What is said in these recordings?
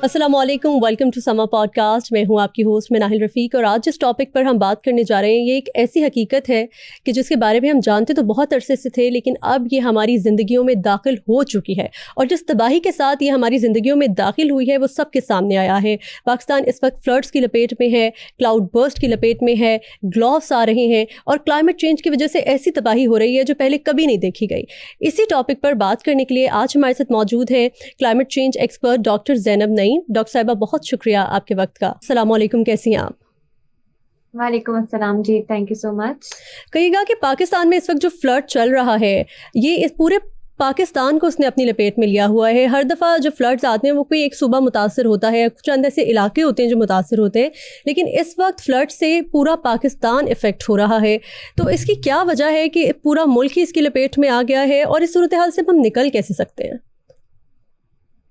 अस्सलाम वालेकुम, welcome to समा पॉडकास्ट। मैं हूं आपकी होस्ट नाहिल रफ़ीक और आज जिस टॉपिक पर हम बात करने जा रहे हैं ये एक ऐसी हकीकत है कि जिसके बारे में हम जानते तो बहुत अरसे से थे, लेकिन अब ये हमारी ज़िंदगियों में दाखिल हो चुकी है और जिस तबाही के साथ ये हमारी ज़िंदगियों में दाखिल हुई है वो सबके सामने आया है। पाकिस्तान इस वक्त फ्लड्स की लपेट में है, क्लाउड बर्स्ट की लपेट में है, ग्लॉव्स आ रहे हैं और क्लाइमेट चेंज की वजह से ऐसी तबाही हो रही है जो पहले कभी नहीं देखी गई। इसी टॉपिक पर बात करने के लिए आज हमारे साथ मौजूद हैं climate change expert doctor Zainab Naeem. Doctor साहिबा, बहुत शुक्रिया आपके वक्त का। अस्सलाम वालेकुम, कैसी हैं आप? वालेकुम अस्सलाम जी, थैंक यू सो मच। कहिएगा कि पाकिस्तान में इस वक्त जो फ्लड चल रहा है ये इस पूरे पाकिस्तान को उसने अपनी लपेट में लिया हुआ है। हर दफ़ा जो फ्लड्स आते हैं वो कोई एक सूबा मुतासर होता है, कुछ चंद ऐसे इलाके होते हैं जो मुतासर होते हैं, लेकिन इस वक्त फ्लड से पूरा पाकिस्तान इफ़ेक्ट हो रहा है। तो इसकी क्या वजह है कि पूरा मुल्क ही इसकी लपेट में आ गया है और इस सूरत हाल से हम निकल कैसे सकते हैं?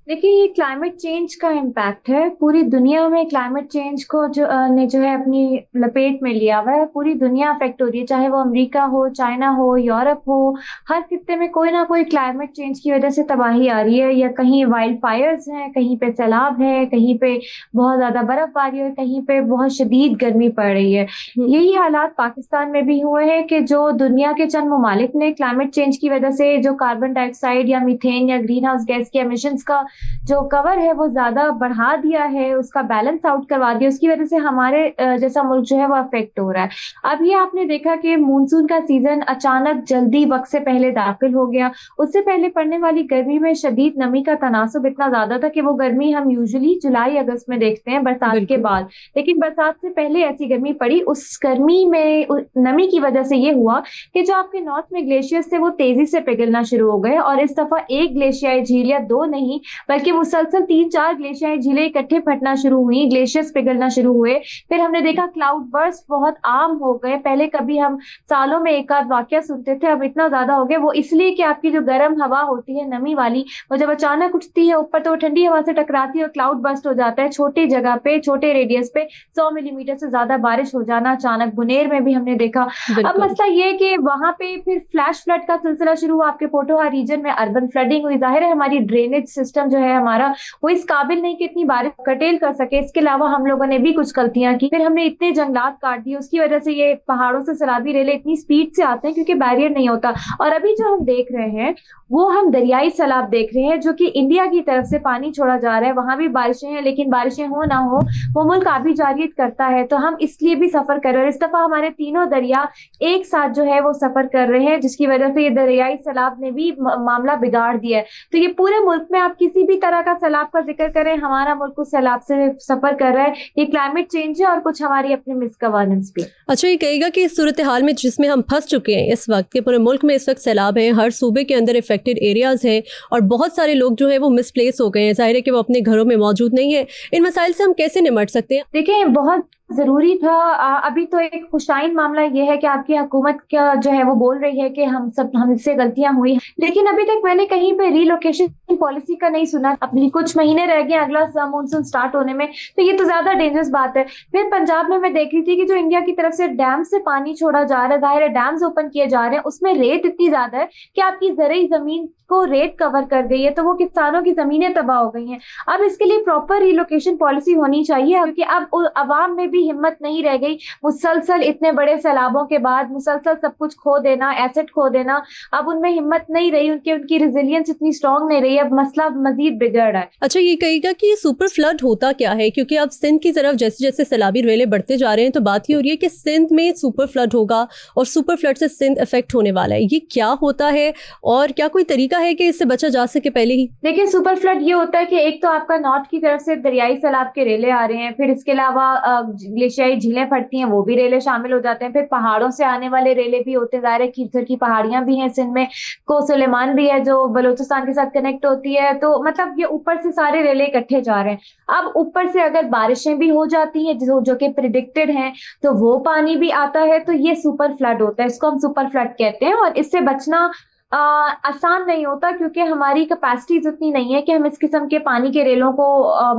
देखिए, ये क्लाइमेट चेंज का इम्पैक्ट है। पूरी दुनिया में क्लाइमेट चेंज को जो है अपनी लपेट में लिया हुआ है। पूरी दुनिया अफेक्ट हो रही है, चाहे वो अमेरिका हो, चाइना हो, यूरोप हो। हर खित्ते में कोई ना कोई क्लाइमेट चेंज की वजह से तबाही आ रही है। या कहीं वाइल्ड फायर्स हैं, कहीं पे सैलाब है, कहीं पे बहुत ज्यादा बर्फबारी है, कहीं पे बहुत शदीद गर्मी पड़ रही है। यही हालात पाकिस्तान में भी हुए हैं कि जो दुनिया के चंद ममालिक ने क्लाइमेट चेंज की वजह से जो कार्बन डाइऑक्साइड या मीथेन या ग्रीन हाउस गैस के एमिशंस का जो कवर है वो ज्यादा बढ़ा दिया है, उसका बैलेंस आउट करवा दिया। उसकी वजह से हमारे जैसा मुल्क जो है वो अफेक्ट हो रहा है। अब ये आपने देखा कि मानसून का सीजन अचानक जल्दी वक्त से पहले दाखिल हो गया। उससे पहले पड़ने वाली गर्मी में शदीद नमी का तनासुब इतना ज्यादा था कि वो गर्मी हम यूजुअली जुलाई अगस्त में देखते हैं बरसात के बाद, लेकिन बरसात से पहले ऐसी गर्मी पड़ी। उस गर्मी में नमी की वजह से ये हुआ कि जो आपके नॉर्थ में ग्लेशियर्स थे वो तेजी से पिघलना शुरू हो गए और इस दफा एक ग्लेशियाई झील या दो नहीं बल्कि मुसलसल 3-4 ग्लेशियाई झीलें इकट्ठे फटना शुरू हुई, ग्लेशियर्स पिघलना शुरू हुए। फिर हमने देखा क्लाउड बर्स्ट बहुत आम हो गए। पहले कभी हम सालों में एक आध वाकया सुनते थे, अब इतना ज्यादा हो गया। वो इसलिए कि आपकी जो गर्म हवा होती है नमी वाली, वो जब अचानक उठती है ऊपर तो वो ठंडी हवा से टकराती है और क्लाउड बर्स्ट हो जाता है। छोटी जगह पे, छोटे रेडियस पे 100 मिलीमीटर से ज्यादा बारिश हो जाना अचानक। बुनेर में भी हमने देखा। अब मसला ये है कि वहां पे फिर फ्लैश फ्लड का सिलसिला शुरू हुआ। आपके पोठोहार रीजन में अर्बन फ्लडिंग हुई। जाहिर है हमारी ड्रेनेज सिस्टम जो है हमारा वो इस काबिल नहीं कि इतनी बारिश कटेल कर सके। इसके अलावा हम लोगों ने भी कुछ गलतियां की। फिर हमने इतने जंगलात काट दिए, उसकी वजह से ये पहाड़ों से सैलाबी रेले इतनी स्पीड से आते हैं क्योंकि बैरियर नहीं होता। और अभी जो हम देख रहे हैं वो हम दरियाई सैलाब देख रहे हैं जो कि इंडिया की तरफ से पानी छोड़ा जा रहा है। वहां भी बारिशें हैं, लेकिन बारिशें हो ना हो वो मुल्क आबी जारियत करता है, तो हम इसलिए भी सफर कर रहे हैं। इस दफा हमारे तीनों दरिया एक साथ जो है वो सफर कर रहे हैं, जिसकी वजह से ये दरियाई सैलाब ने भी मामला बिगाड़ दिया है। तो ये पूरे मुल्क में आप किसी भी तरह का सैलाब का जिक्र करें, हमारा मुल्क उस सैलाब से सफर कर रहा है। ये क्लाइमेट चेंज है और कुछ हमारी अपनी मिसगवर्नेंस भी। अच्छा, ये कहेगा कि इस सूरत हाल में जिसमें हम फंस चुके हैं इस वक्त के पूरे मुल्क में इस वक्त सैलाब है, हर सूबे के अंदर इफेक्टेड एरियाज हैं और बहुत सारे लोग जो है वो मिसप्लेस हो गए हैं। जाहिर है कि वो अपने घरों में मौजूद नहीं है। इन मसाइल से हम कैसे निपट सकते हैं? देखिए, बहुत जरूरी था। अभी तो एक खुशाइन मामला ये है कि आपकी हुकूमत का जो है वो बोल रही है कि हमसे गलतियां हुई, लेकिन अभी तक मैंने कहीं पे रीलोकेशन पॉलिसी का नहीं सुना। अपनी कुछ महीने रह गए अगला मानसून स्टार्ट होने में, तो ये तो ज्यादा डेंजरस बात है। फिर पंजाब में मैं देख रही थी कि जो इंडिया की तरफ से डैम से पानी छोड़ा जा रहा है, जाहिर है डैम्स ओपन किए जा रहे हैं, उसमें रेत इतनी ज्यादा है कि आपकी जरिए जमीन को रेत कवर कर गई है, तो वो किसानों की जमीनें तबाह हो गई हैं। अब इसके लिए प्रॉपर रिलोकेशन पॉलिसी होनी चाहिए, क्योंकि अब अवाम में भी हिम्मत नहीं रह गई। मुसलसल इतने बड़े सैलाबों के बाद मुसलसल सब कुछ खो देना, एसेट खो देना, अब उनमें हिम्मत नहीं रही, उनकी रेजिलियंस इतनी स्ट्रांग नहीं रही। अब मसला मजीद बिगड़ रहा है। अच्छा, ये कहेगा कि सुपर फ्लड होता क्या है, क्योंकि अब सिंध की तरफ जैसे जैसे सैलाबी रेले बढ़ते जा रहे हैं तो बात ही हो रही है कि सिंध में सुपर फ्लड होगा और सुपर फ्लड से सिंध इफेक्ट होने वाला है। ये क्या होता है और क्या कोई तरीका है कि इससे बचा जा सके पहले ही? देखिए, सुपर फ्लड ये होता है कि एक तो आपका नॉर्थ की तरफ से दरियाई सैलाब के रेले आ रहे हैं, फिर इसके अलावा ग्लेशियाई झीलें फटती हैं, वो भी रेले शामिल हो जाते हैं। फिर पहाड़ों से आने वाले रेले भी होते हैं। ज़ाहिर है खीरसर की पहाड़ियां भी हैं सिंध में, को सुलेमान भी है जो बलूचिस्तान के साथ कनेक्ट होती है। तो मतलब ये ऊपर से सारे रेले इकट्ठे जा रहे हैं। अब ऊपर से अगर बारिशें भी हो जाती हैं जो कि प्रिडिक्टेड हैं, तो वो पानी भी आता है, तो ये सुपर फ्लड होता है। इसको हम सुपर फ्लड कहते हैं और इससे बचना आसान नहीं होता, क्योंकि हमारी कैपेसिटीज उतनी नहीं है कि हम इस किस्म के पानी के रेलों को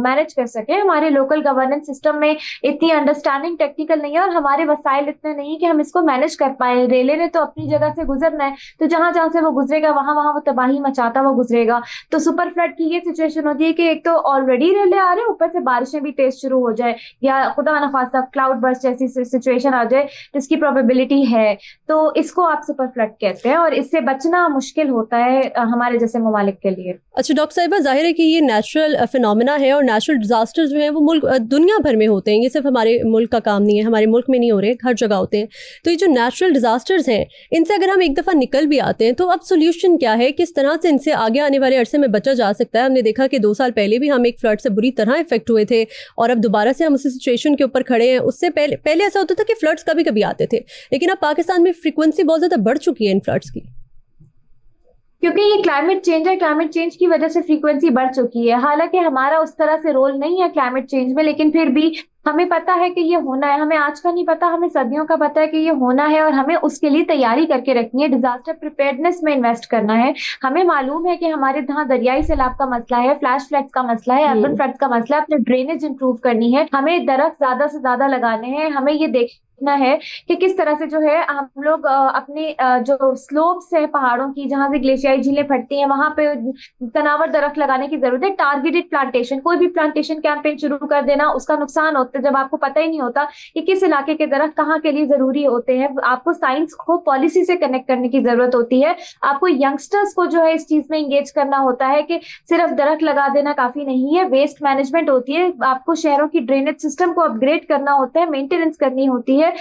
मैनेज कर सकें। हमारे लोकल गवर्नेंस सिस्टम में इतनी अंडरस्टैंडिंग टेक्निकल नहीं है और हमारे वसाइल इतने नहीं है कि हम इसको मैनेज कर पाए। रेले ने तो अपनी जगह से गुजरना है, तो जहां जहां से वो गुजरेगा वहां वहां वो तबाही मचाता वो गुजरेगा। तो सुपर फ्लड की ये सिचुएशन होती है कि एक तो ऑलरेडी रेले आ रहे हैं, ऊपर से बारिशें भी तेज शुरू हो जाए या खुदा न खास्ता क्लाउड बर्स्ट जैसी सिचुएशन आ जाए जिसकी प्रोबेबिलिटी है, तो इसको आप सुपर फ्लड कहते हैं और इससे बचना मुश्किल होता है हमारे जैसे ममालिक के लिए। अच्छा डॉक्टर साहिबा, जाहिर है कि ये नेचुरल फिनोमेना है और नेचुरल डिजास्टर्स जो हैं वो मुल्क दुनिया भर में होते हैं, ये सिर्फ हमारे मुल्क का काम नहीं है, हमारे मुल्क में नहीं हो रहे, हर जगह होते हैं। तो ये जो नेचुरल डिजास्टर्स हैं, इनसे अगर हम एक दफ़ा निकल भी आते हैं तो अब सोल्यूशन क्या है, किस तरह से इनसे आगे आने वाले अरसे में बचा जा सकता है? हमने देखा कि 2 साल पहले भी हम एक फ्लड से बुरी तरह इफेक्ट हुए थे और अब दोबारा से हम उसी सिचुएशन के ऊपर खड़े हैं। उससे पहले ऐसा होता था कि फ्लड्स कभी कभी आते थे, लेकिन अब पाकिस्तान में फ्रिक्वेंसी बहुत ज़्यादा बढ़ चुकी है इन फ्लड्स की। क्योंकि ये क्लाइमेट चेंज है, क्लाइमेट चेंज की वजह से फ्रीक्वेंसी बढ़ चुकी है। हालांकि हमारा उस तरह से रोल नहीं है क्लाइमेट चेंज में, लेकिन फिर भी हमें पता है कि ये होना है। हमें आज का नहीं पता, हमें सदियों का पता है कि ये होना है और हमें उसके लिए तैयारी करके रखनी है। डिजास्टर प्रिपेयर्डनेस में इन्वेस्ट करना है। हमें मालूम है कि हमारे यहाँ दरियाई सैलाब का मसला है, फ्लैश फ्लड्स का मसला है, अर्बन फ्लड्स का मसला है। अपने ड्रेनेज इंप्रूव करनी है, हमें दरख्त ज्यादा से ज्यादा लगाने हैं। हमें ये देखना है कि किस तरह से जो है हम लोग अपने जो स्लोप्स है पहाड़ों की, जहां से ग्लेशियाई झीलें फटती हैं, वहां पे तनावर दरख्त लगाने की जरूरत है। टारगेटेड प्लांटेशन, कोई भी प्लांटेशन कैंपेन शुरू कर देना, उसका नुकसान होता है जब आपको पता ही नहीं होता कि किस इलाके के दरख्त कहाँ के लिए जरूरी होते हैं। आपको साइंस को पॉलिसी से कनेक्ट करने की जरूरत होती है। आपको यंगस्टर्स को जो है इस चीज में एंगेज करना होता है कि सिर्फ दरख्त लगा देना काफी नहीं है, वेस्ट मैनेजमेंट होती है। आपको शहरों की ड्रेनेज सिस्टम को अपग्रेड करना होता है, मेंटेनेंस करनी होती है।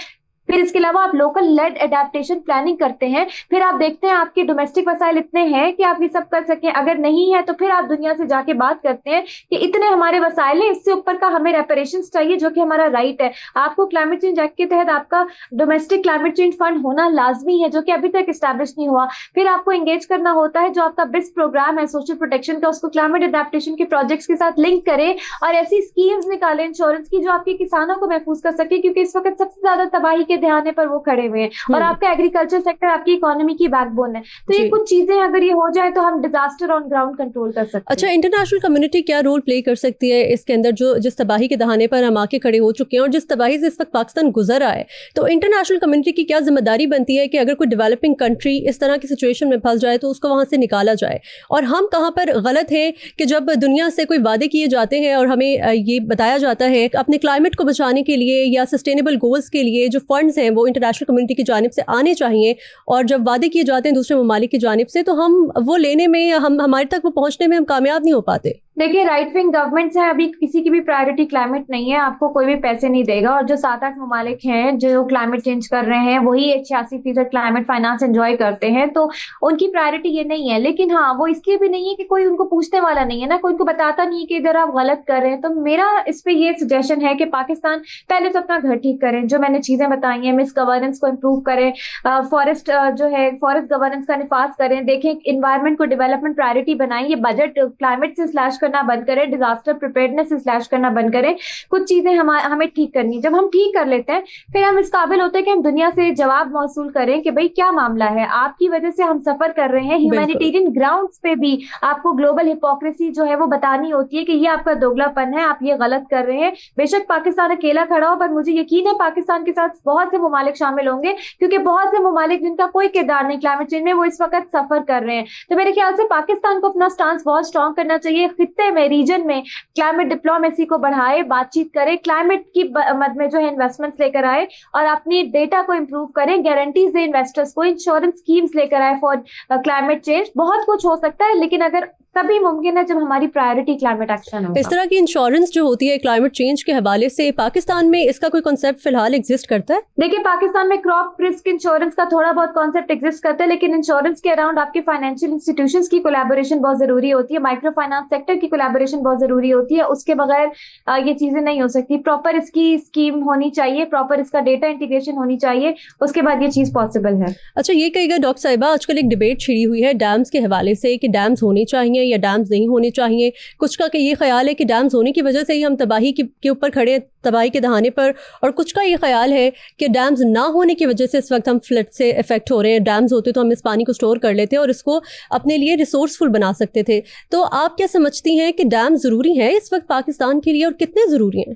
फिर इसके अलावा आप लोकल लेड एडेप्टेशन प्लानिंग करते हैं। फिर आप देखते हैं आपके डोमेस्टिक वसाइल इतने हैं कि आप ये सब कर सकें। अगर नहीं है तो फिर आप दुनिया से जाके बात करते हैं कि इतने हमारे वसाइल हैं, इससे ऊपर का हमें रेपरेशंस चाहिए, जो कि हमारा राइट है। आपको क्लाइमेट चेंज एक्ट के तहत आपका डोमेस्टिक क्लाइमेट चेंज फंड होना लाजमी है, जो कि अभी तक स्टैब्लिश नहीं हुआ। फिर आपको एंगेज करना होता है, जो आपका बिस्क प्रोग्राम है सोशल प्रोटेक्शन का, उसको क्लाइमेट एडेप्टेशन के प्रोजेक्ट्स के साथ लिंक करें और ऐसी स्कीम्स निकालें इंश्योरेंस की जो आपके किसानों को महफूज कर सके, क्योंकि इस वक्त सबसे ज्यादा तबाही के दहाने पर वो खड़े हुए हैं और आपका एग्रीकल्चर सेक्टर आपकी इकोनॉमी की बैकबोन है। तो ये कुछ चीजें अगर ये हो जाए तो हम डिजास्टर ऑन ग्राउंड कंट्रोल कर सकते हैं। अच्छा, इंटरनेशनल कम्युनिटी क्या रोल प्ले कर सकती है इसके अंदर, जो जिस तबाही के दहाने पर हम आके खड़े हो चुके हैं और जिस तबाही से इस वक्त पाकिस्तान गुजर रहा है, तो इंटरनेशनल कम्युनिटी की क्या जिम्मेदारी बनती है कि अगर कोई डेवलपिंग कंट्री इस तरह की सिचुएशन में फंस जाए तो उसको वहां से निकाला जाए? और हम कहाँ पर गलत हैं कि जब दुनिया से कोई वादे किए जाते हैं और हमें ये बताया जाता है अपने क्लाइमेट को बचाने के लिए या सस्टेनेबल गोल्स के लिए जो फंड्स हैं वो इंटरनेशनल कम्युनिटी की जानिब से आने चाहिए, और जब वादे किए जाते हैं दूसरे ममालिक की जानिब से तो हम वो लेने में, हम हमारे तक वो पहुंचने में हम कामयाब नहीं हो पाते। देखिए, राइट विंग गवर्नमेंट्स हैं, अभी किसी की भी प्रायोरिटी क्लाइमेट नहीं है। आपको कोई भी पैसे नहीं देगा। और जो 7-8 ममालिक हैं जो क्लाइमेट चेंज कर रहे हैं वही 86% क्लाइमेट फाइनेंस एंजॉय करते हैं, तो उनकी प्रायोरिटी ये नहीं है। लेकिन हाँ, वो इसलिए भी नहीं है कि कोई उनको पूछने वाला नहीं है ना, कोई उनको बताता नहीं है कि इधर आप गलत कर रहे हैं। तो मेरा इस पे ये सजेशन है कि पाकिस्तान पहले तो अपना घर ठीक करें, जो मैंने चीजें बताई हैं, मिस गवर्नेंस को इम्प्रूव करें, फॉरेस्ट जो है फॉरेस्ट गवर्नेंस का निफाज करें, देखें इन्वायरमेंट को डेवलपमेंट प्रायोरिटी बनाएं, ये बजट क्लाइमेट से स्लैश करना बंद करें, डिजास्टर प्रिपेयर्डनेस से स्लैश करना बंद करें। कुछ चीजें हमें ठीक करनी है। जब हम ठीक कर लेते हैं फिर हम इस काबिल होते हैं कि हम दुनिया से जवाब मौसूल करें कि भाई क्या मामला है, आपकी वजह से हम सफर कर रहे हैं। ह्यूमैनिटेरियन ग्राउंड्स पे भी आपको ग्लोबल हिपोक्रेसी जो है वो बतानी होती है कि ये आपका दोगलापन है, आप ये गलत कर रहे हैं। बेशक पाकिस्तान अकेला खड़ा हो, पर मुझे यकीन है पाकिस्तान के साथ बहुत से ममालिक शामिल होंगे, क्योंकि बहुत से ममालिक जिनका कोई किरदार नहीं क्लाइमेट चेंज में, वो इस वक्त सफर कर रहे हैं। तो मेरे ख्याल से पाकिस्तान को अपना स्टांस बहुत स्ट्रॉन्ग करना चाहिए। खित्ते में, रीजन में क्लाइमेट डिप्लोमेसी को बढ़ाए, बातचीत करे, क्लाइमेट की मद में जो है इन्वेस्टमेंट्स लेकर आए और अपनी डेटा को इंप्रूव करें, गारंटीज दे इन्वेस्टर्स को, इंश्योरेंस स्कीम्स लेकर आए फॉर क्लाइमेट चेंज। बहुत कुछ हो सकता है, लेकिन अगर तभी मुमकिन है जब हमारी प्रायोरिटी क्लाइमेट एक्शन हो। इस तरह की इंश्योरेंस जो होती है क्लाइमेट चेंज के हवाले से, पाकिस्तान में इसका कोई कॉन्सेप्ट फिलहाल एग्जिस्ट करता है? देखिए, पाकिस्तान में क्रॉप रिस्क इंश्योरेंस का थोड़ा बहुत कॉन्सेप्ट एग्जिस्ट करता है, लेकिन इंश्योरेंस के अराउंड आपके फाइनेंशियल इंस्टीट्यूशंस की कोलैबोरेशन बहुत जरूरी होती है, माइक्रो फाइनेंस सेक्टर की कोलैबोरेशन बहुत जरूरी होती है। उसके बगैर ये चीजें नहीं हो सकती। प्रॉपर इसकी स्कीम होनी चाहिए, प्रॉपर इसका डेटा इंटीग्रेशन होनी चाहिए, उसके बाद ये चीज पॉसिबल है। अच्छा, ये कहेगा डॉक्टर साहिबा, आजकल एक डिबेट छिड़ी हुई है डैम्स के हवाले से कि डैम्स होने चाहिए या डैम्स नहीं होने चाहिए। कुछ का ये ख्याल है कि डैम्स होने की वजह से ही हम तबाही के ऊपर खड़े हैं, तबाही के दहाने पर, और कुछ का ये ख्याल है कि डैम्स ना होने की वजह से इस वक्त हम फ्लड से इफेक्ट हो रहे हैं। डैम्स होते तो हम इस पानी को स्टोर कर लेते और इसको अपने लिए रिसोर्सफुल बना सकते थे। तो आप क्या समझती हैं कि डैम ज़रूरी है इस वक्त पाकिस्तान के लिए, और कितने ज़रूरी हैं?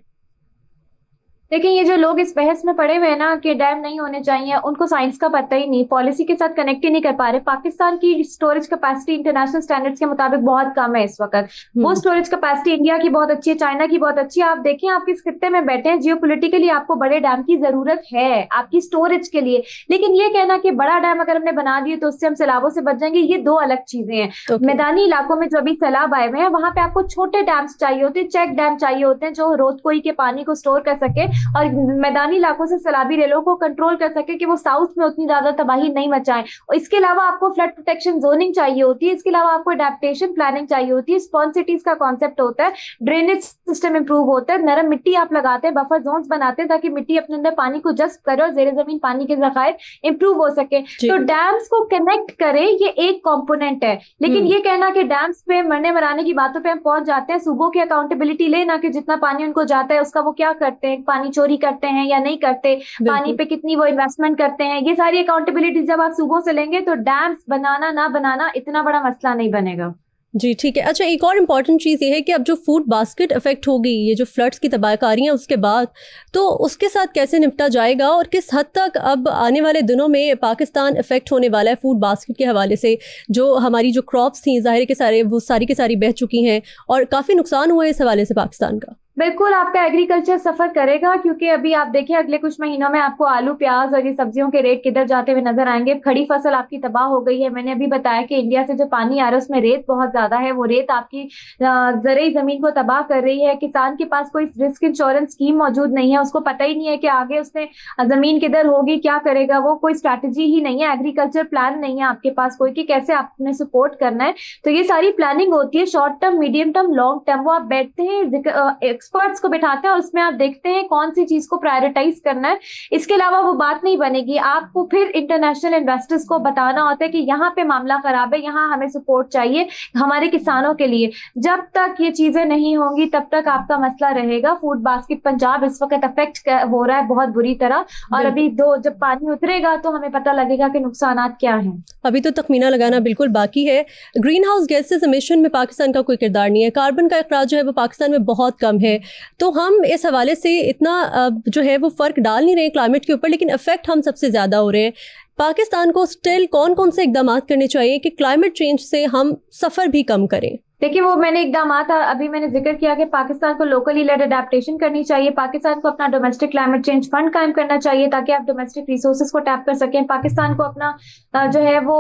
देखिए, ये जो लोग इस बहस में पड़े हुए हैं ना कि डैम नहीं होने चाहिए, उनको साइंस का पता ही नहीं, पॉलिसी के साथ कनेक्ट ही नहीं कर पा रहे। पाकिस्तान की स्टोरेज कैपेसिटी इंटरनेशनल स्टैंडर्ड्स के मुताबिक बहुत कम है इस वक्त। वो स्टोरेज कैपेसिटी इंडिया की बहुत अच्छी है, चाइना की बहुत अच्छी है। आप देखें, आप किस खित्ते में बैठे हैं, जियोपॉलिटिकली आपको बड़े डैम की जरूरत है आपकी स्टोरेज के लिए। लेकिन ये कहना कि बड़ा डैम अगर हमने बना दिए तो उससे हम सैलाबों से बच जाएंगे, ये दो अलग चीजें हैं। मैदानी इलाकों में जो अभी सैलाब आए हुए हैं, वहां पे आपको छोटे डैम्स चाहिए होते हैं, चेक डैम चाहिए होते हैं, जो रोतकोई के पानी को स्टोर कर सके और मैदानी इलाकों से सैलाबी रेलों को कंट्रोल कर सके कि वो साउथ में उतनी ज्यादा तबाही नहीं मचाएं। और इसके अलावा आपको फ्लड प्रोटेक्शन जोनिंग चाहिए होती है, इसके अलावा आपको एडेप्टेशन प्लानिंग चाहिए होती है। स्पॉन सिटीज का कॉन्सेप्ट होता है, ड्रेनेज सिस्टम इंप्रूव होता है, नरम मिट्टी आप लगाते हैं, बफर जोन्स बनाते हैं ताकि मिट्टी अपने अंदर पानी को जज्ब करे और जेर जमीन पानी के जखायर इंप्रूव हो सके। तो डैम्स को कनेक्ट करे, ये एक कॉम्पोनेंट है। लेकिन ये कहना कि डैम्स पे मरने मराने की बातों पे हम पहुंच जाते हैं, सूबों की अकाउंटेबिलिटी ले ना कि जितना पानी उनको जाता है उसका वो क्या करते हैं, पानी चोरी करते हैं या नहीं करते, पानी पे कितनी वो इन्वेस्टमेंट करते हैं, ये सारी अकाउंटेबिलिटी जब आप सूबों से लेंगे तो डैम्स बनाना ना बनाना इतना बड़ा मसला नहीं बनेगा। जी ठीक है। अच्छा, एक और इम्पॉर्टेंट चीज़ ये है कि अब जो फूड बास्केट इफेक्ट होगी, ये जो फ्लड्स की तबाहकारी हैं उसके बाद, तो उसके साथ कैसे निपटा जाएगा और किस हद तक अब आने वाले दिनों में पाकिस्तान इफेक्ट होने वाला है फूड बास्केट के हवाले से? जो हमारी जो क्रॉप्स थी ज़ाहिर के सारे वो सारी के सारी बह चुकी हैं और काफ़ी नुकसान हुआ है इस हवाले से पाकिस्तान का। बिल्कुल आपका एग्रीकल्चर सफर करेगा, क्योंकि अभी आप देखिए अगले कुछ महीनों में आपको आलू प्याज और ये सब्जियों के रेट किधर जाते हुए नजर आएंगे। खड़ी फसल आपकी तबाह हो गई है। मैंने अभी बताया कि इंडिया से जो पानी आ रहा है उसमें रेत बहुत ज्यादा है, वो रेत आपकी जरिए जमीन को तबाह कर रही है। किसान के पास कोई रिस्क इंश्योरेंस स्कीम मौजूद नहीं है, उसको पता ही नहीं है कि आगे उसने जमीन किधर होगी, क्या करेगा, वो कोई स्ट्रैटेजी ही नहीं है, एग्रीकल्चर प्लान नहीं है आपके पास कोई कि कैसे आपने सपोर्ट करना है। तो ये सारी प्लानिंग होती है, short term, medium term, long term. वो आप बैठते हैं, एक्सपर्ट्स को बिठाते हैं और उसमें आप देखते हैं कौन सी चीज को प्रायोरिटाइज करना है। इसके अलावा वो बात नहीं बनेगी। आपको फिर इंटरनेशनल इन्वेस्टर्स को बताना होता है कि यहाँ पे मामला खराब है, यहाँ हमें सपोर्ट चाहिए हमारे किसानों के लिए। जब तक ये चीजें नहीं होंगी तब तक आपका मसला रहेगा। फूड बास्केट पंजाब इस वक्त अफेक्ट हो रहा है बहुत बुरी तरह, और अभी जब पानी उतरेगा तो हमें पता लगेगा कि नुकसान क्या हैं। अभी तो तखमीना लगाना बिल्कुल बाकी है। ग्रीन हाउस गैसेज एमिशन में पाकिस्तान का कोई किरदार नहीं है, कार्बन का अखराज जो है वो पाकिस्तान में बहुत कम है। तो हम इस हवाले से इतना जो है वो फ़र्क डाल नहीं रहे क्लाइमेट के ऊपर, लेकिन इफेक्ट हम सबसे ज़्यादा हो रहे हैं। पाकिस्तान को स्टिल कौन कौन से इकदाम करने चाहिए कि क्लाइमेट चेंज से हम सफ़र भी कम करें? देखिए, वो मैंने इकदाम अभी मैंने जिक्र किया कि पाकिस्तान को लोकली लेड अडेप्टेशन करनी चाहिए। पाकिस्तान को अपना डोमेस्टिक क्लाइमेट चेंज फंड कायम करना चाहिए ताकि आप डोमेस्टिक रिसोर्सेज को टैप कर सकें। पाकिस्तान को अपना जो है वो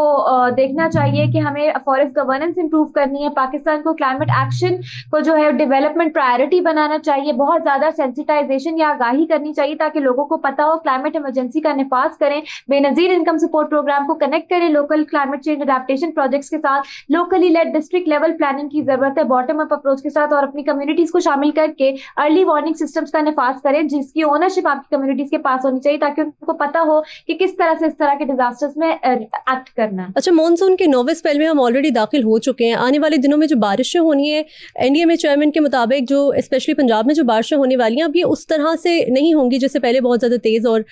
देखना चाहिए कि हमें फॉरेस्ट गवर्नेंस इंप्रूव करनी है। पाकिस्तान को क्लाइमेट एक्शन को जो है डेवलपमेंट प्रायोरिटी बनाना चाहिए। बहुत ज्यादा सेंसिटाइजेशन या आगाही करनी चाहिए ताकि लोगों को पता हो, क्लाइमेट इमरजेंसी का निफाज करें। बेनजीर इनकम सपोर्ट प्रोग्राम को कनेक्ट करें local climate change adaptation projects के साथ। Locally led district level planning की जरूरत है बॉटम अप अप्रोच के साथ, और अपनी कम्युनिटीज को शामिल करके अर्ली वार्निंग सिस्टम्स का निफाज करें जिसकी ओनरशिप आपकी कम्युनिटीज के पास होनी चाहिए ताकि उनको पता हो कि किस तरह से इस तरह के डिजास्टर्स में एक्ट करना है। अच्छा, मॉनसून के 9वें स्पेल में हम ऑलरेडी दाखिल हो चुके हैं। आने वाले दिनों में जो बारिशें होनी है, एनडीएमए चेयरमैन के मुताबिक जो स्पेशली पंजाब में जो बारिशें होने वाली हैं अब ये उस तरह से नहीं होंगी जैसे पहले बहुत ज़्यादा तेज़ और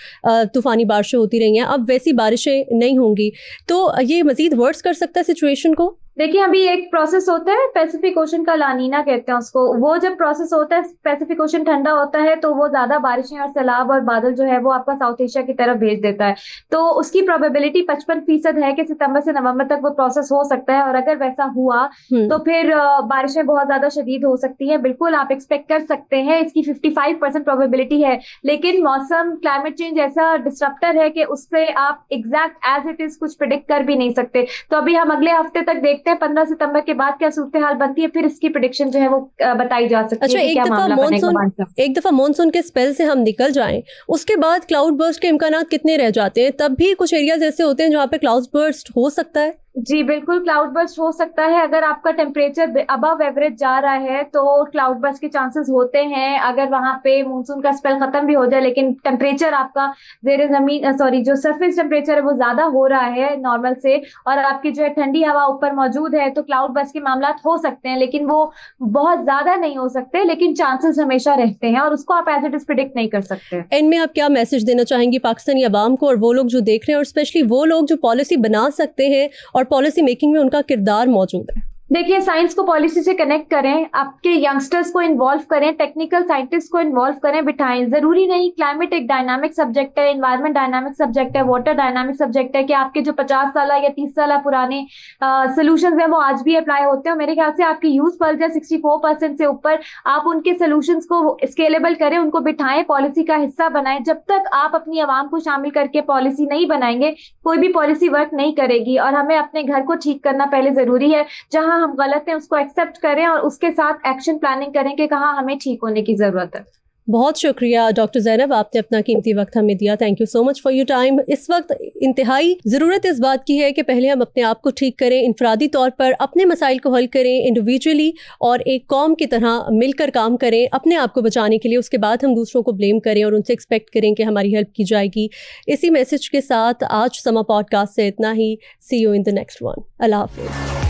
तूफ़ानी बारिशें होती रही हैं। अब वैसी बारिशें नहीं होंगी, तो ये मज़ीद वर्स कर सकता है सिचुएशन को। देखिए, अभी एक प्रोसेस होता है पैसिफिक ओशन का, लानीना कहते हैं उसको। वो जब प्रोसेस होता है, पैसिफिक ओशन ठंडा होता है तो वो ज्यादा बारिशें और सैलाब और बादल जो है वो आपका साउथ एशिया की तरफ भेज देता है। तो उसकी प्रोबेबिलिटी 55% है कि सितंबर से नवंबर तक वो प्रोसेस हो सकता है, और अगर वैसा हुआ तो फिर बारिशें बहुत ज्यादा शदीद हो सकती है। बिल्कुल आप एक्सपेक्ट कर सकते हैं, इसकी 55% प्रोबेबिलिटी है। लेकिन मौसम, क्लाइमेट चेंज ऐसा डिस्ट्रप्टर है कि उससे आप एग्जैक्ट एज इट इज कुछ प्रिडिक्ट कर भी नहीं सकते। तो अभी हम अगले हफ्ते तक देखते हैं 15 सितंबर के बाद क्या सूरत हाल बनती है, फिर इसकी प्रेडिक्शन जो है वो बताई जा सकती है। अच्छा, एक दफा मॉनसून के स्पेल से हम निकल जाएं, उसके बाद क्लाउड बर्स्ट के इम्कानात कितने रह जाते हैं? तब भी कुछ एरियाज ऐसे होते हैं जहाँ पे क्लाउड बर्स्ट हो सकता है। जी बिल्कुल, क्लाउड बर्स्ट हो सकता है। अगर आपका टेम्परेचर अबव एवरेज जा रहा है तो क्लाउड बर्स्ट के चांसेस होते हैं। अगर वहां पे मानसून का स्पेल खत्म भी हो जाए लेकिन टेम्परेचर आपका जेर जमीन सॉरी जो सरफेस टेम्परेचर है वो ज्यादा हो रहा है नॉर्मल से, और आपकी जो है ठंडी हवा ऊपर मौजूद है, तो क्लाउड बर्स्ट के मामला हो सकते हैं, लेकिन वो बहुत ज्यादा नहीं हो सकते, लेकिन चांसेस हमेशा रहते हैं और उसको आप एज इट इज प्रिडिक्ट नहीं कर सकते। एंड में आप क्या मैसेज देना चाहेंगी पाकिस्तानी अवाम को और वो लोग जो देख रहे हैं, और स्पेशली वो लोग जो पॉलिसी बना सकते हैं और पॉलिसी मेकिंग में उनका किरदार मौजूद है? देखिए, साइंस को पॉलिसी से कनेक्ट करें, आपके यंगस्टर्स को इन्वॉल्व करें, टेक्निकल साइंटिस्ट को इन्वॉल्व करें, बिठाएं। जरूरी नहीं, क्लाइमेट एक डायनामिक सब्जेक्ट है, एनवायरमेंट डायनामिक सब्जेक्ट है, वाटर डायनामिक सब्जेक्ट है, कि आपके जो 50 साल या 30 साल पुराने सोल्यूशन है वो आज भी अप्लाई होते हैं। मेरे ख्याल से आपकी यूथ पल्स है 64% से ऊपर, आप उनके सोल्यूशन को स्केलेबल करें, उनको बिठाएं, पॉलिसी का हिस्सा बनाएं। जब तक आप अपनी आवाम को शामिल करके पॉलिसी नहीं बनाएंगे, कोई भी पॉलिसी वर्क नहीं करेगी। और हमें अपने घर को ठीक करना पहले जरूरी है, जहां हम गलत हैं उसको एक्सेप्ट करें और उसके साथ एक्शन प्लानिंग करें कि कहाँ हमें ठीक होने की जरूरत है। बहुत शुक्रिया डॉक्टर ज़ैनब, आपने अपना कीमती वक्त हमें दिया। Thank you so much for your time. इस वक्त इंतहाई ज़रूरत इस बात की है कि पहले हम अपने आप को ठीक करें, इनफरादी तौर पर अपने मसाइल को हल करें इंडिविजुअली, और एक कौम की तरह मिलकर काम करें अपने आप को बचाने के लिए। उसके बाद हम दूसरों को ब्लेम करें और उनसे एक्सपेक्ट करें कि हमारी हेल्प की जाएगी। इसी मैसेज के साथ आज समा पॉडकास्ट से इतना ही। See you in the next one. अल्लाह हाफिज़।